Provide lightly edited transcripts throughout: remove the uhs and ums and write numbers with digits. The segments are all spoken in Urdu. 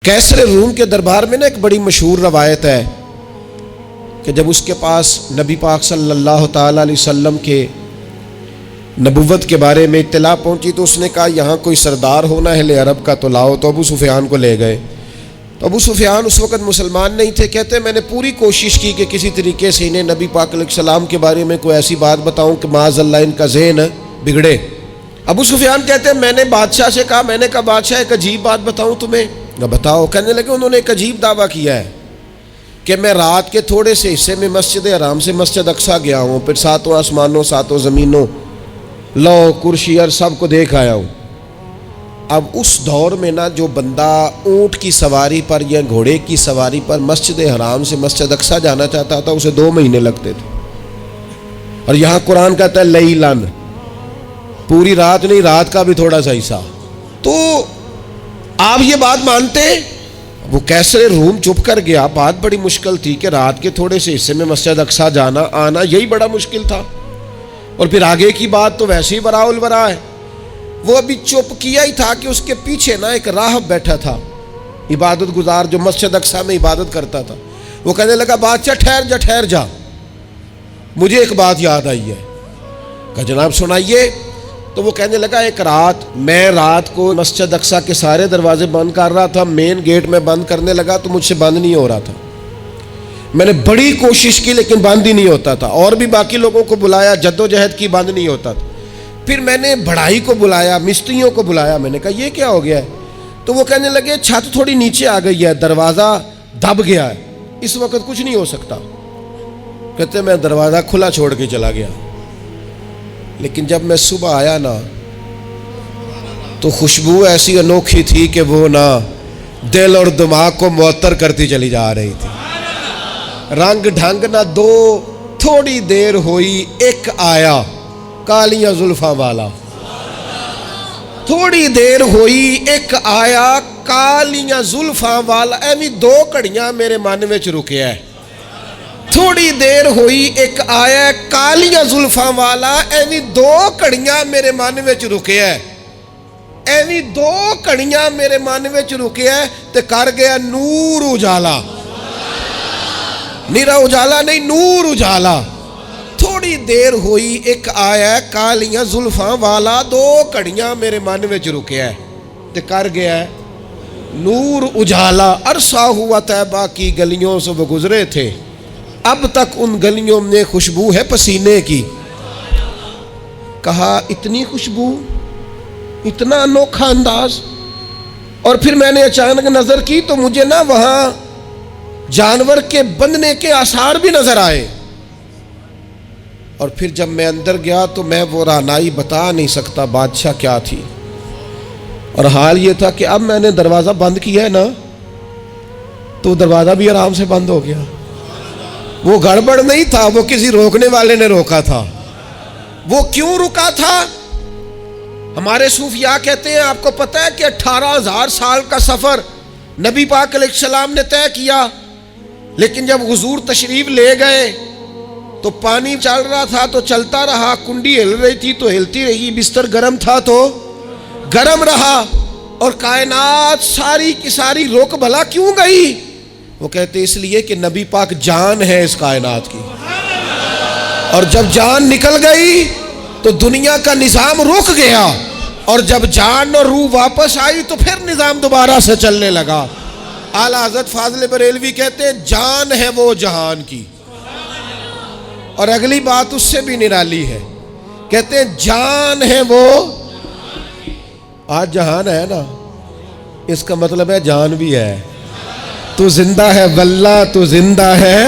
کیسر روم کے دربار میں ایک بڑی مشہور روایت ہے کہ جب اس کے پاس نبی پاک صلی اللہ تعالی علیہ وسلم کے نبوت کے بارے میں اطلاع پہنچی تو اس نے کہا یہاں کوئی سردار ہونا اہل عرب کا تو لاؤ، تو ابو سفیان کو لے گئے۔ تو ابو سفیان اس وقت مسلمان نہیں تھے، کہتے میں نے پوری کوشش کی کہ کسی طریقے سے انہیں نبی پاک علیہ السلام کے بارے میں کوئی ایسی بات بتاؤں کہ معاذ اللہ ان کا ذہن بگڑے۔ ابو سفیان کہتے ہیں میں نے بادشاہ سے کہا، میں نے کہا بادشاہ ایک عجیب بات بتاؤں تمہیں؟ بتاؤ۔ کہنے لگے انہوں نے ایک عجیب دعویٰ کیا ہے کہ میں رات کے تھوڑے سے حصے میں مسجد حرام سے مسجد اقصیٰ گیا ہوں، پھر ساتوں آسمانوں ساتوں زمینوں لو کرسی اور سب کو دیکھ آیا ہوں۔ اب اس دور میں نا جو بندہ اونٹ کی سواری پر یا گھوڑے کی سواری پر مسجد حرام سے مسجد اقصیٰ جانا چاہتا تھا اسے 2 مہینے لگتے تھے، اور یہاں قرآن کہتا ہے لیلن، پوری رات نہیں، رات کا بھی تھوڑا سا حصہ۔ تو آپ یہ بات مانتے؟ وہ کیسر روم چپ کر گیا۔ بات بڑی مشکل تھی کہ رات کے تھوڑے سے حصے میں مسجد اقصیٰ جانا آنا یہی بڑا مشکل تھا، اور پھر آگے کی بات تو ویسے ہی براء البراء ہے۔ وہ ابھی چپ کیا ہی تھا کہ اس کے پیچھے نا ایک راہب بیٹھا تھا، عبادت گزار جو مسجد اقصیٰ میں عبادت کرتا تھا۔ وہ کہنے لگا بادشاہ ٹھہر جا، مجھے ایک بات یاد آئی ہے۔ کہا جناب سنائیے۔ تو وہ کہنے لگا ایک رات میں رات کو مسجد اقصیٰ کے سارے دروازے بند کر رہا تھا، مین گیٹ میں بند کرنے لگا تو مجھ سے بند نہیں ہو رہا تھا۔ میں نے بڑی کوشش کی لیکن بند ہی نہیں ہوتا تھا، اور بھی باقی لوگوں کو بلایا، جدوجہد کی، بند نہیں ہوتا تھا۔ پھر میں نے بڑھائی کو بلایا، مستریوں کو بلایا، میں نے کہا یہ کیا ہو گیا ہے؟ تو وہ کہنے لگے چھت تھوڑی نیچے آ گئی ہے، دروازہ دب گیا ہے، اس وقت کچھ نہیں ہو سکتا۔ کہتے میں دروازہ کھلا چھوڑ کے چلا گیا، لیکن جب میں صبح آیا نا تو خوشبو ایسی انوکھی تھی کہ وہ نا دل اور دماغ کو معطر کرتی چلی جا رہی تھی۔ رنگ ڈھنگ نہ دو، تھوڑی دیر ہوئی ایک آیا کالیاں زلفاں والا، تھوڑی دیر ہوئی ایک آیا کالیاں زلفاں والا، ایویں 2 گھڑیاں میرے من وچ رکیا ہے۔ تھوڑی دیر ہوئی ایک آیا کالیاں زلفاں والا، ایویں 2 گھڑیاں میرے من وچ رکیا ہے، ایویں 2 گھڑیاں میرے من وچ رکیا ہے تے کر گیا نور اجالا، نیرا اجالا نہیں، نور اجالا۔ تھوڑی دیر ہوئی ایک آیا کالیاں زلفاں والا، 2 گھڑیاں میرے من وچ رکیا ہے تے کر گیا نور اجالا۔ عرصہ ہوا طیبہ کی گلیوں سے وہ گزرے تھے، اب تک ان گلیوں میں خوشبو ہے پسینے کی۔ کہا اتنی خوشبو، اتنا انوکھا انداز۔ اور پھر میں نے اچانک نظر کی تو مجھے نا وہاں جانور کے بندھنے کے آثار بھی نظر آئے، اور پھر جب میں اندر گیا تو میں وہ رہنائی بتا نہیں سکتا بادشاہ کیا تھی، اور حال یہ تھا کہ اب میں نے دروازہ بند کیا ہے نا تو دروازہ بھی آرام سے بند ہو گیا۔ وہ گڑبڑ نہیں تھا، وہ کسی روکنے والے نے روکا تھا۔ وہ کیوں رکا تھا؟ ہمارے صوفیاء کہتے ہیں آپ کو پتہ ہے کہ 18,000 سال کا سفر نبی پاک علیہ السلام نے طے کیا، لیکن جب حضور تشریف لے گئے تو پانی چل رہا تھا تو چلتا رہا، کنڈی ہل رہی تھی تو ہلتی رہی، بستر گرم تھا تو گرم رہا، اور کائنات ساری کی ساری رک بھلا کیوں گئی؟ وہ کہتے اس لیے کہ نبی پاک جان ہے اس کائنات کی، اور جب جان نکل گئی تو دنیا کا نظام رک گیا، اور جب جان اور روح واپس آئی تو پھر نظام دوبارہ سے چلنے لگا۔ اعلیٰ حضرت فاضل بریلوی کہتے ہیں جان ہے وہ جہان کی، اور اگلی بات اس سے بھی نرالی ہے، کہتے ہیں جان ہے وہ، آج جہان ہے نا، اس کا مطلب ہے جان بھی ہے، تو زندہ ہے واللہ تو زندہ ہے۔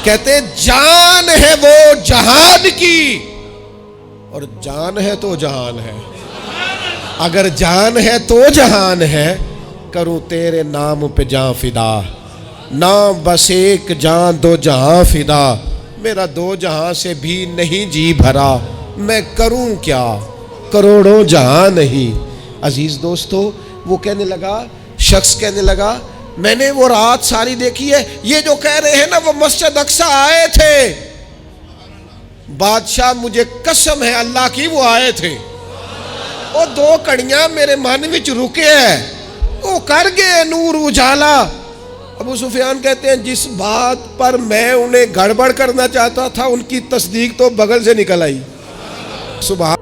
کہتے ہیں جان ہے وہ جہان کی، اور جان ہے تو جہان ہے، اگر جان ہے تو جہان ہے، کروں تیرے نام پہ جان فدا، نام بس ایک جان 2 جہاں فدا، میرا 2 جہاں سے بھی نہیں جی بھرا، میں کروں کیا کروڑوں جہاں نہیں۔ عزیز دوستو، وہ کہنے لگا، شخص کہنے لگا میں نے وہ رات ساری دیکھی ہے، یہ جو کہہ رہے ہیں نا وہ مسجد اقصیٰ آئے تھے، بادشاہ مجھے قسم ہے اللہ کی وہ آئے تھے، وہ 2 گھڑیاں میرے من وچ رکے ہیں، تو کر گئے نور اجالا۔ ابو سفیان کہتے ہیں جس بات پر میں انہیں گڑبڑ کرنا چاہتا تھا ان کی تصدیق تو بغل سے نکل آئی۔ سبحان